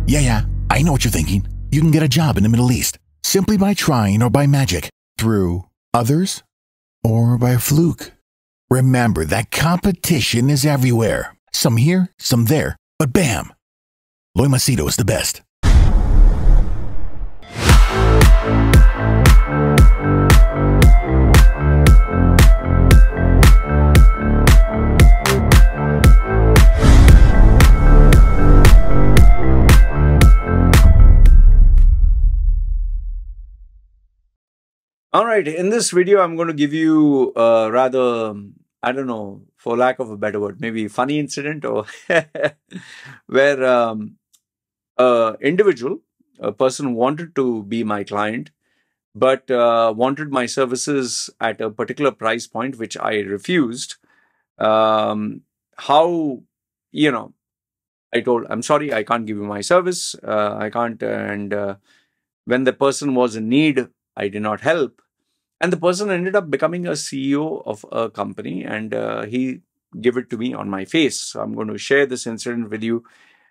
Yeah, I know what you're thinking. You can get a job in the Middle East simply by trying or by magic, through others, or by fluke. Remember that competition is everywhere. Some here, some there, but bam! Loy Machedo is the best. All right, in this video, I'm going to give you a rather, I don't know, for lack of a better word, maybe funny incident or where a individual, a person wanted to be my client, but wanted my services at a particular price point, which I refused. How, I told, I'm sorry, I can't give you my service. I can't. And when the person was in need, I did not help. And the person ended up becoming a CEO of a company, and he gave it to me on my face. So I'm going to share this incident with you,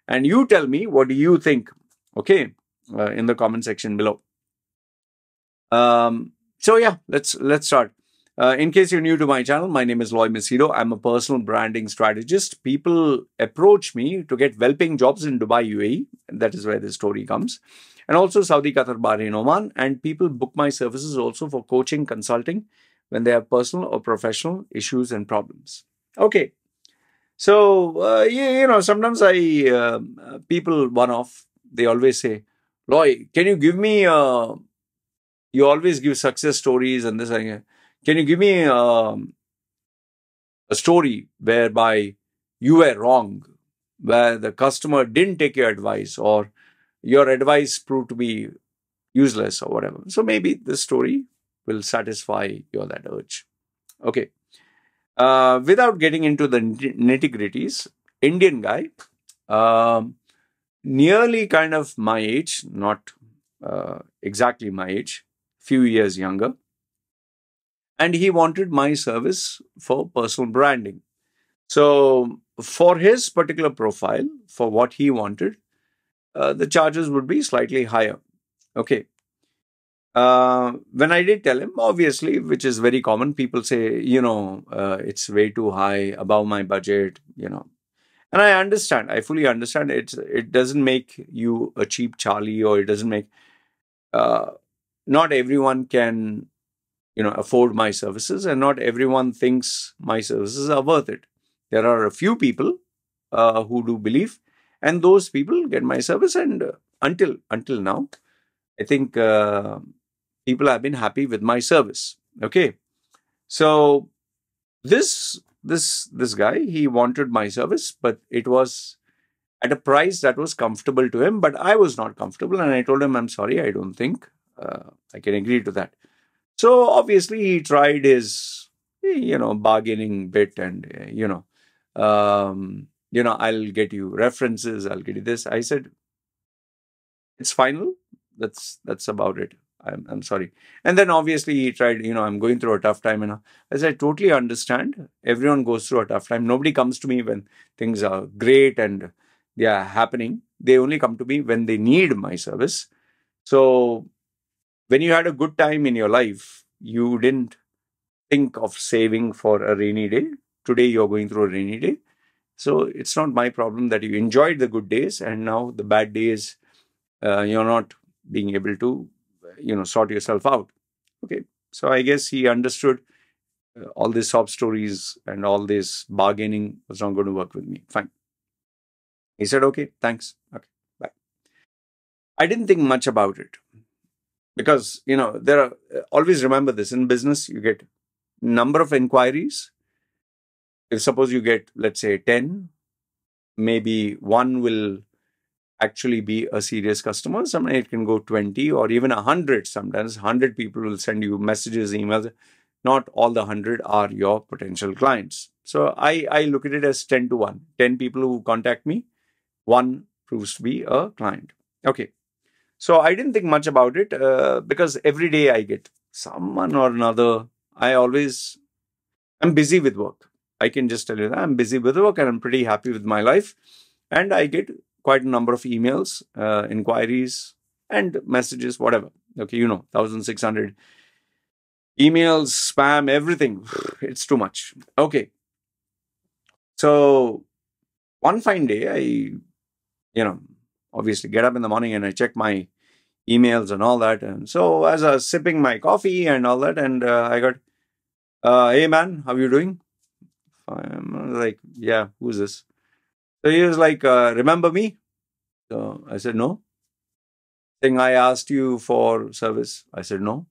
and you tell me, what do you think? Okay, in the comment section below. So yeah, let's start. In case you're new to my channel, my name is Loy Machedo. I'm a personal branding strategist. People approach me to get well-paying jobs in Dubai, UAE. That is where the story comes. And also Saudi, Qatar, Bahrain, Oman. And people book my services also for coaching, consulting, when they have personal or professional issues and problems. Okay. So, sometimes people one-off, they always say, Loy, can you give me, you always give success stories and this, can you give me a story whereby you were wrong, where the customer didn't take your advice, or your advice proved to be useless or whatever. So maybe this story will satisfy that urge. Okay. Without getting into the nitty-gritties, Indian guy, nearly kind of my age, not exactly my age, few years younger. And he wanted my service for personal branding. So for his particular profile, for what he wanted, the charges would be slightly higher. Okay. When I did tell him, obviously, which is very common, people say, it's way too high, above my budget, And I understand, I fully understand. It doesn't make you a cheap Charlie, or it doesn't make, not everyone can, afford my services, and not everyone thinks my services are worth it. There are a few people who do believe, and those people get my service. And until now, I think people have been happy with my service. Okay, so this guy, he wanted my service, but it was at a price that was comfortable to him, but I was not comfortable, and I told him, I'm sorry, I don't think I can agree to that. So obviously he tried his, bargaining bit, and I'll get you references, I'll get you this. I said, it's final. That's about it. I'm sorry. And then obviously he tried, I'm going through a tough time. And as I totally understand, everyone goes through a tough time. Nobody comes to me when things are great and they are happening. They only come to me when they need my service. So when you had a good time in your life, you didn't think of saving for a rainy day. Today you're going through a rainy day. So it's not my problem that you enjoyed the good days, and now the bad days, you're not being able to, sort yourself out. Okay. So I guess he understood all these sob stories and all this bargaining was not going to work with me. Fine. He said, okay, thanks. Okay, bye. I didn't think much about it. Because, there are, always remember this, in business, you get number of inquiries. If suppose you get, let's say 10, maybe one will actually be a serious customer. Sometimes it can go 20 or even 100. Sometimes 100 people will send you messages, emails. Not all the 100 are your potential clients. So I look at it as 10 to 1. 10 people who contact me, 1 proves to be a client. Okay. So I didn't think much about it because every day I get someone or another. I'm busy with work. I can just tell you that I'm busy with work and I'm pretty happy with my life. And I get quite a number of emails, inquiries, and messages, whatever. Okay, 1,600 emails, spam, everything. It's too much. Okay. So one fine day, obviously get up in the morning and I check my emails and all that. And so as I was sipping my coffee and all that, and I got, hey man, how you doing? I'm like, yeah, who's this? So he was like, remember me? So I said, no. Saying, I asked you for service. I said, no.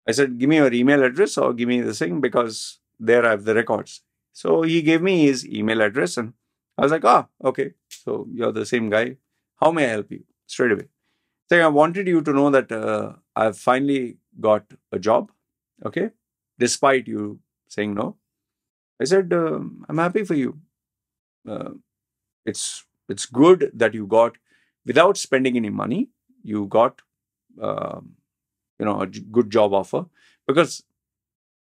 I said, give me your email address or give me the thing because there I have the records. So he gave me his email address and I was like, okay. So you're the same guy. How may I help you? Straight away. Saying, I wanted you to know that I've finally got a job. Okay. Despite you saying no. I said, I'm happy for you. Uh, it's good that you got, without spending any money, you got a good job offer, because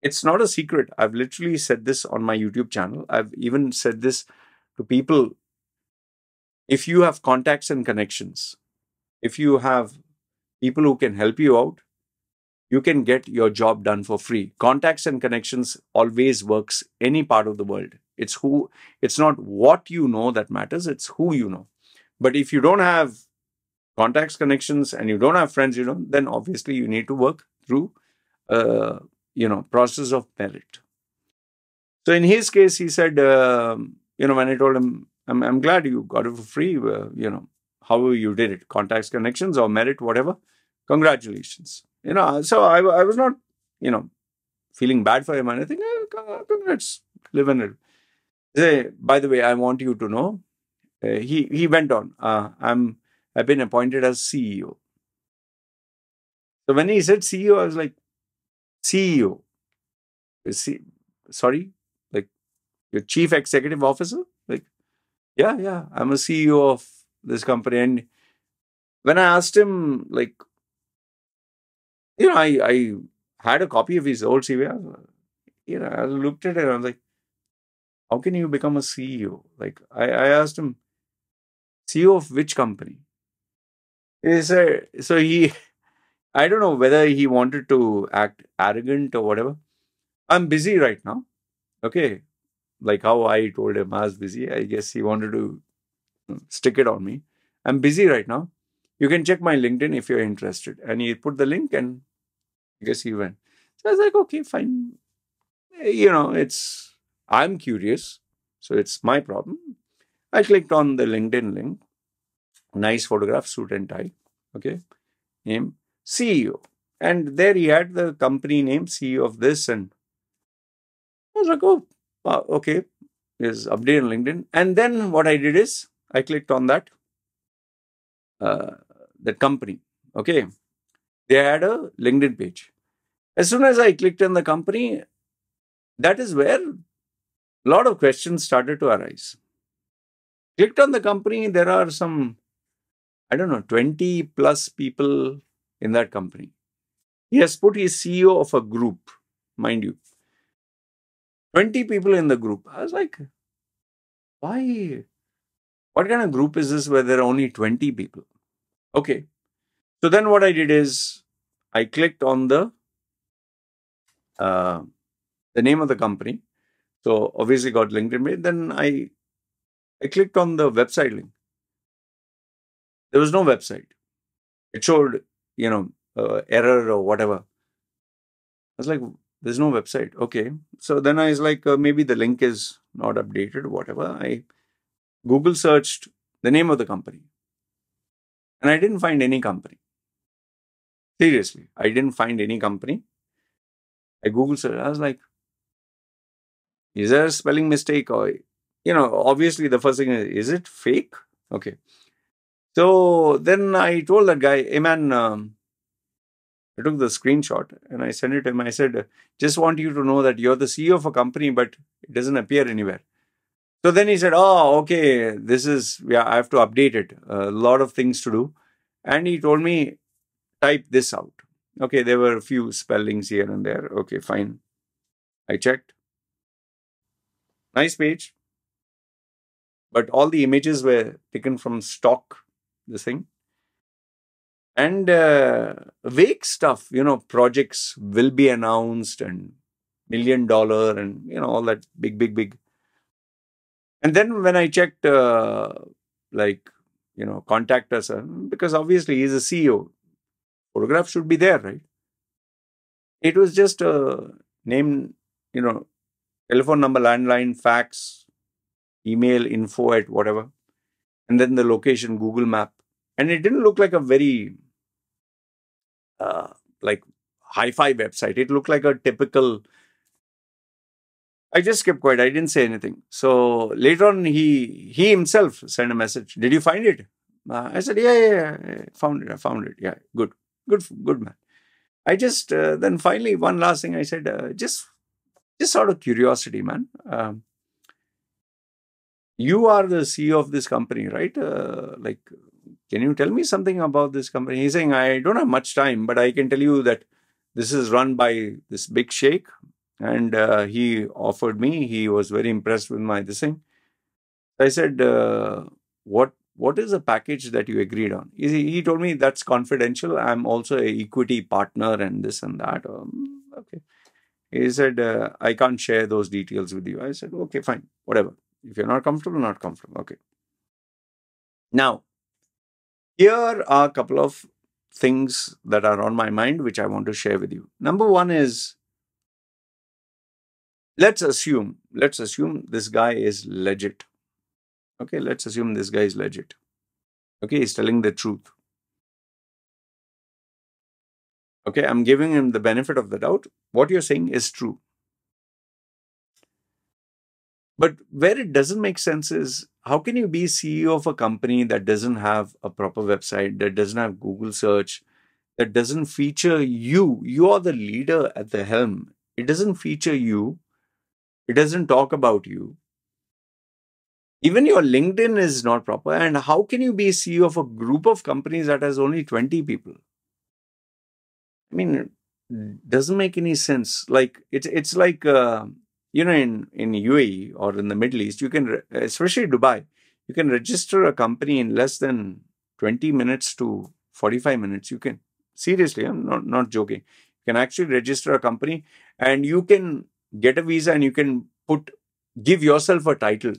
it's not a secret. I've literally said this on my YouTube channel. I've even said this to people. If you have contacts and connections, if you have people who can help you out, you can get your job done for free. Contacts and connections always works any part of the world. It's not what you know that matters, it's who you know. But if you don't have contacts, connections, and you don't have friends, then obviously you need to work through, process of merit. So in his case, he said, when I told him, I'm glad you got it for free, however you did it, contacts, connections, or merit, whatever, congratulations. So I was not, feeling bad for him and I think, congrats, live in it. Say, by the way, I want you to know, he went on, I've been appointed as CEO. So when he said CEO, I was like, CEO? Sorry? Like, your chief executive officer? Like, yeah, I'm a CEO of this company. And when I asked him, like, I had a copy of his old CV. I looked at it and I was like, how can you become a CEO? Like, I asked him, CEO of which company? He said, I don't know whether he wanted to act arrogant or whatever. I'm busy right now. Okay. Like how I told him I was busy. I guess he wanted to stick it on me. I'm busy right now. You can check my LinkedIn if you're interested. And he put the link and I guess he went. So I was like, okay, fine. I'm curious. So it's my problem. I clicked on the LinkedIn link. Nice photograph, suit and tie. Okay. Name CEO. And there he had the company name, CEO of this. And I was like, oh, okay. Is update on LinkedIn. And then what I did is I clicked on that company. Okay. They had a LinkedIn page. As soon as I clicked on the company, that is where a lot of questions started to arise. Clicked on the company, there are some, 20 plus people in that company. He has put his CEO of a group, mind you. 20 people in the group. I was like, why? What kind of group is this where there are only 20 people? Okay. So then what I did is I clicked on the name of the company. So obviously got LinkedIn. Then I clicked on the website link. There was no website. It showed, error or whatever. I was like, there's no website. Okay. So then I was like, maybe the link is not updated, whatever. I Google searched the name of the company. And I didn't find any company. Seriously, I didn't find any company. I Google searched. I was like, is there a spelling mistake? Or, obviously the first thing is it fake? Okay. So then I told that guy, hey man, I took the screenshot and I sent it to him. I said, just want you to know that you're the CEO of a company, but it doesn't appear anywhere. So then he said, oh, okay, I have to update it. A lot of things to do. And he told me, type this out. Okay, there were a few spellings here and there. Okay, fine. I checked. Nice page. but all the images were taken from stock, this thing. And vague stuff, projects will be announced and $1 million and, all that big. And then when I checked, like, contact us, because obviously he's a CEO, photograph should be there, right? It was just a name, telephone number, landline, fax, email, info at whatever, and then the location, Google Map. And it didn't look like a very, like, hi-fi website. It looked like a typical. I just kept quiet. I didn't say anything. So later on, he himself sent a message. Did you find it? I said, yeah, found it. I found it. Yeah, good, man. I just then finally one last thing I said, just out of curiosity, man. You are the CEO of this company, right? Like, can you tell me something about this company? He's saying, I don't have much time, but I can tell you that this is run by this big sheikh. And he offered me, he was very impressed with my this thing. I said, what is the package that you agreed on? He told me that's confidential. I'm also an equity partner and this and that. Okay. He said, I can't share those details with you. I said, okay, fine, whatever. If you're not comfortable, not comfortable. Okay. Now, here are a couple of things that are on my mind, which I want to share with you. Number one is, let's assume this guy is legit. Okay, let's assume this guy is legit. Okay, he's telling the truth. Okay, I'm giving him the benefit of the doubt. What you're saying is true. But where it doesn't make sense is, how can you be CEO of a company that doesn't have a proper website, that doesn't have Google search, that doesn't feature you? You are the leader at the helm. It doesn't feature you. It doesn't talk about you. Even your LinkedIn is not proper. And how can you be CEO of a group of companies that has only 20 people? I mean, it doesn't make any sense. Like, it's like, in UAE or in the Middle East, you can, especially Dubai, you can register a company in less than 20 minutes to 45 minutes. You can, seriously, I'm not joking. You can actually register a company and you can get a visa and you can give yourself a title.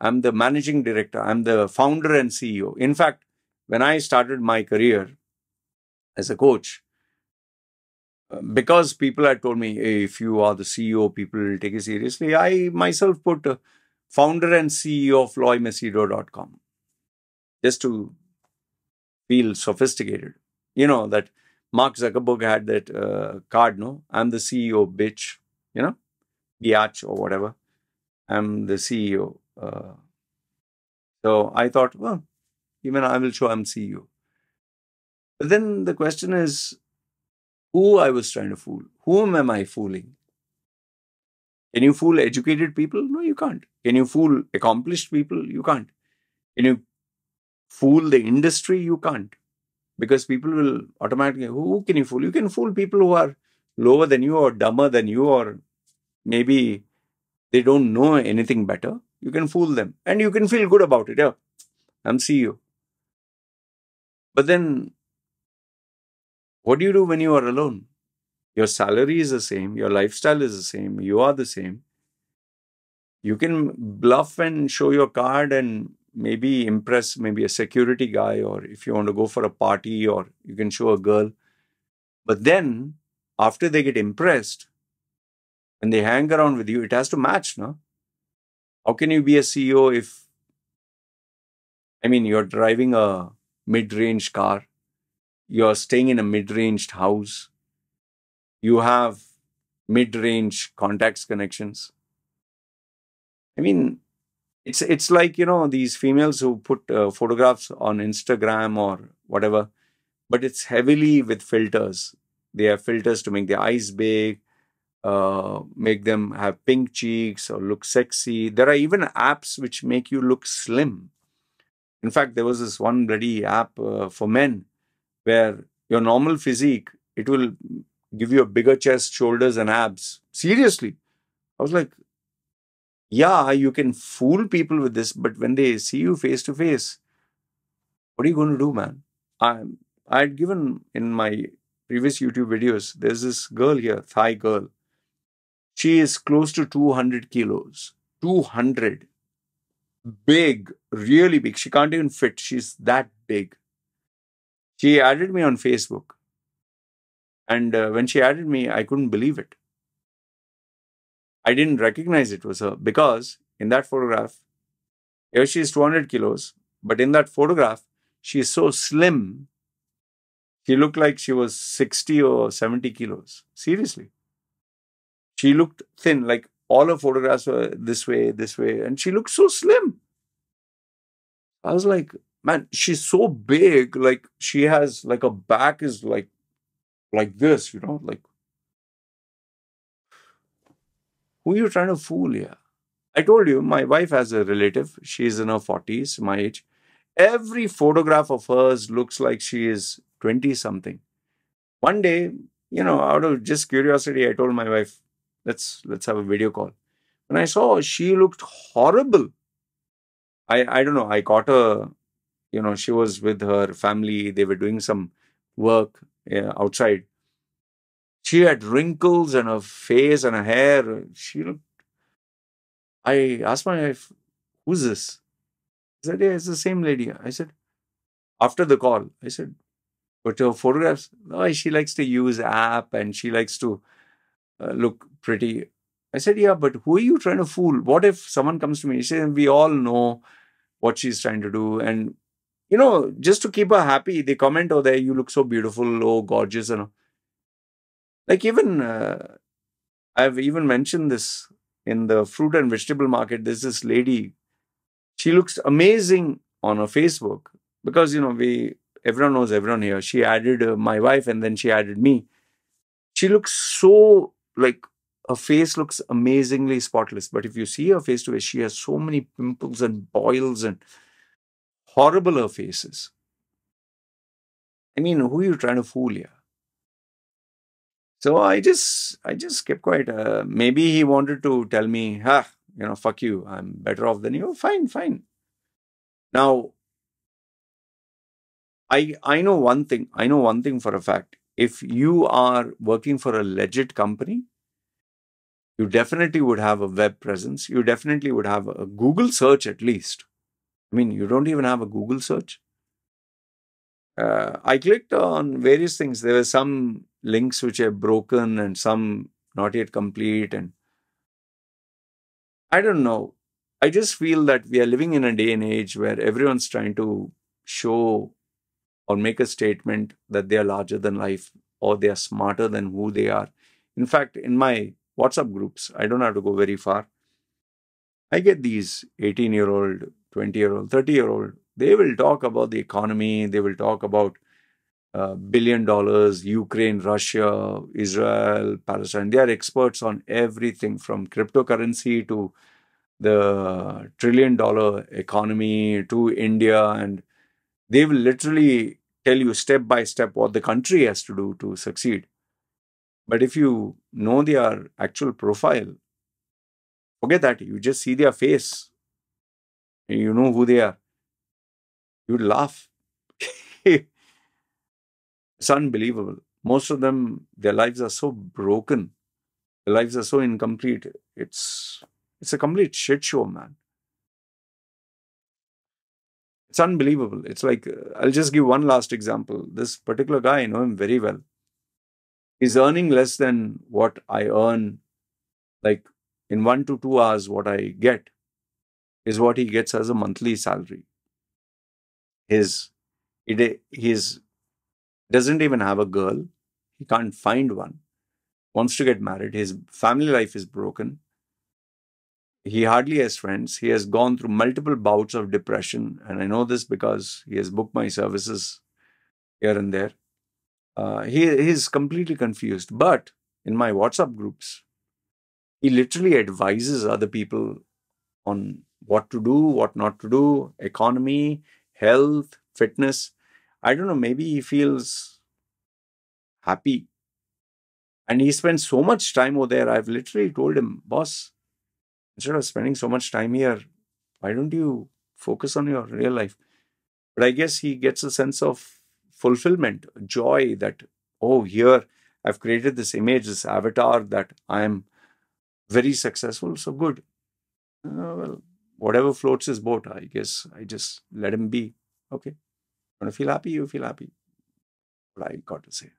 I'm the managing director. I'm the founder and CEO. In fact, when I started my career as a coach, because people had told me, hey, if you are the CEO, people will take it seriously, I myself put founder and CEO of LoyMachedo.com just to feel sophisticated. You know, that Mark Zuckerberg had that card, no? I'm the CEO, bitch. Biatch or whatever. I'm the CEO. So I thought, well, even I will show I'm CEO. But then the question is, who I was trying to fool? Whom am I fooling? Can you fool educated people? No, you can't. Can you fool accomplished people? You can't. Can you fool the industry? You can't. Because people will automatically, who can you fool? You can fool people who are lower than you or dumber than you, or maybe they don't know anything better. You can fool them and you can feel good about it. Yeah, I'm CEO. But then what do you do when you are alone? Your salary is the same. Your lifestyle is the same. You are the same. You can bluff and show your card and maybe impress maybe a security guy, or if you want to go for a party, or you can show a girl. But then after they get impressed and they hang around with you, it has to match, no? How can you be a CEO if, you're driving a mid-range car, you're staying in a mid-range house, you have mid-range contacts connections? It's like, these females who put photographs on Instagram or whatever, but it's heavily with filters. They have filters to make their eyes big, make them have pink cheeks or look sexy. There are even apps which make you look slim. In fact, there was this one bloody app for men where your normal physique, it will give you a bigger chest, shoulders and abs. Seriously. I was like, Yeah, you can fool people with this, but when they see you face to face, what are you going to do, man? I'm, I'd given in my previous YouTube videos, there's this girl here, Thai girl. She is close to 200 kilos. 200. Big, really big. She can't even fit. She's that big. She added me on Facebook. And when she added me, I couldn't believe it. I didn't recognize it was her because in that photograph, here she is 200 kilos. But in that photograph, she is so slim. She looked like she was 60 or 70 kilos. Seriously. She looked thin, like all her photographs were this way, and she looked so slim. I was like, man, she's so big, like she has like a back is like this, like who are you trying to fool here? I told you, my wife has a relative. She's in her 40s, my age. Every photograph of hers looks like she is 20 something. One day, out of just curiosity, I told my wife, let's have a video call. When I saw her, she looked horrible. I don't know. I caught her, she was with her family. They were doing some work outside. She had wrinkles on her face and her hair. I asked my wife, who's this? She said, yeah, it's the same lady. I said, after the call, I said, but her photographs, no, she likes to use app and she likes to look pretty. I said, yeah, but who are you trying to fool? What if someone comes to me? She said, we all know what she's trying to do. And, just to keep her happy, they comment, oh, there, you look so beautiful, oh, gorgeous. Like even, I've even mentioned this in the fruit and vegetable market. There's this lady, she looks amazing on her Facebook because, everyone knows everyone here. She added my wife and then she added me. She looks so like her face looks amazingly spotless. But if you see her face to face, she has so many pimples and boils and horrible her face is. I mean, who are you trying to fool here? So I just kept quiet. Maybe he wanted to tell me, fuck you. I'm better off than you. Fine, fine. Now I know one thing. I know one thing for a fact. If you are working for a legit company, you definitely would have a web presence. You definitely would have a Google search at least. I mean, you don't even have a Google search. I clicked on various things. There were some links which are broken and some not yet complete. And I don't know. I just feel that we are living in a day and age where everyone's trying to show or make a statement that they are larger than life or they are smarter than who they are. In fact, in my WhatsApp groups, I don't have to go very far. I get these 18-year-old, 20-year-old, 30-year-old. They will talk about the economy. They will talk about $1 billion, Ukraine, Russia, Israel, Palestine. They are experts on everything from cryptocurrency to the $1 trillion economy to India. And they will literally tell you step by step what the country has to do to succeed. But if you know their actual profile, forget that. You just see their face and you know who they are. You'd laugh. It's unbelievable. Most of them, their lives are so broken. Their lives are so incomplete. It's a complete shit show, man. It's unbelievable. It's like, I'll just give one last example. This particular guy, I know him very well. He's earning less than what I earn, like in 1 to 2 hours, what I get is what he gets as a monthly salary. He's doesn't even have a girl. He can't find one. Wants to get married. His family life is broken. He hardly has friends. He has gone through multiple bouts of depression. And I know this because he has booked my services here and there. He's completely confused. But in my WhatsApp groups, he literally advises other people on what to do, what not to do, economy, health, fitness. I don't know, maybe he feels happy. And he spends so much time over there. I've literally told him, boss, Instead of spending so much time here, why don't you focus on your real life? But I guess he gets a sense of fulfillment, joy that, oh, here I've created this image, this avatar that I'm very successful. So good. Well, whatever floats his boat, I guess I just let him be. Okay. Want to feel happy? You feel happy. What I got to say.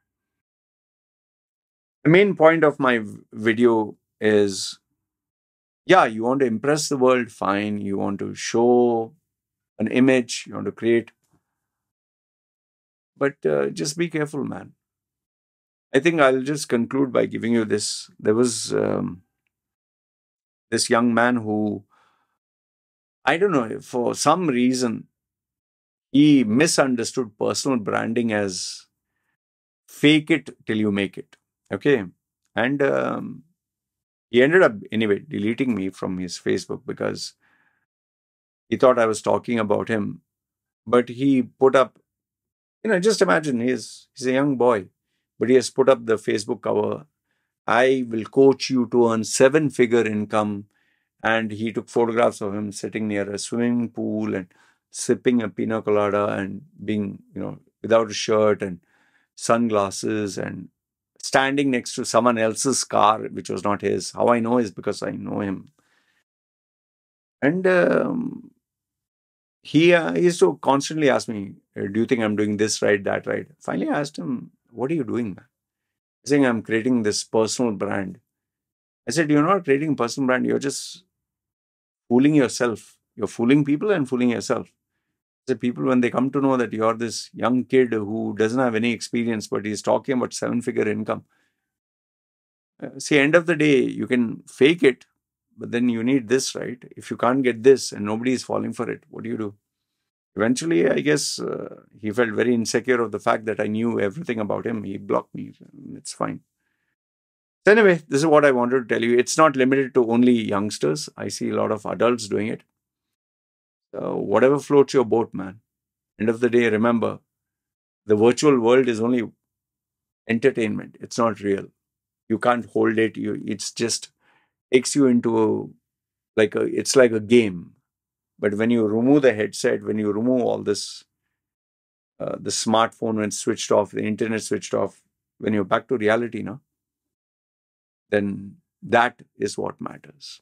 The main point of my video is, yeah, you want to impress the world, fine. You want to show an image, you want to create, but just be careful, man. I think I'll just conclude by giving you this. There was this young man who, I don't know, for some reason, he misunderstood personal branding as fake it till you make it. Okay. And he ended up, anyway, deleting me from his Facebook because he thought I was talking about him. But he put up, just imagine he's a young boy, but he has put up the Facebook cover. I will coach you to earn 7-figure income. And he took photographs of him sitting near a swimming pool and sipping a pina colada and being, without a shirt and sunglasses and standing next to someone else's car, which was not his. How I know is because I know him. And he used to constantly ask me, do you think I'm doing this right, that right? Finally, I asked him, what are you doing, man? He's saying, I'm creating this personal brand. I said, you're not creating a personal brand. You're just fooling yourself. You're fooling people and fooling yourself. The people, when they come to know that you're this young kid who doesn't have any experience, but he's talking about 7-figure income. See, end of the day, you can fake it, but then you need this, right? If you can't get this and nobody is falling for it, what do you do? Eventually, I guess he felt very insecure of the fact that I knew everything about him. He blocked me. It's fine. So anyway, this is what I wanted to tell you. It's not limited to only youngsters. I see a lot of adults doing it. So whatever floats your boat, man. End of the day, remember, the virtual world is only entertainment. It's not real. You can't hold it. It's just takes you into it's like a game. But when you remove the headset, when you remove all this, the smartphone when switched off, the internet switched off, when you're back to reality, then that is what matters.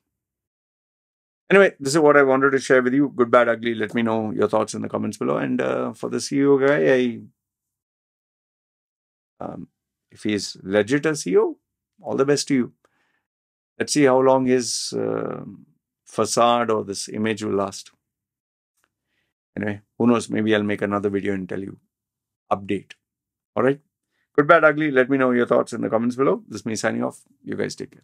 Anyway, this is what I wanted to share with you. Good, bad, ugly. Let me know your thoughts in the comments below. And for the CEO guy, if he's legit a CEO, all the best to you. Let's see how long his facade or this image will last. Anyway, who knows? Maybe I'll make another video and tell you. Update. All right. Good, bad, ugly. Let me know your thoughts in the comments below. This is me signing off. You guys take care.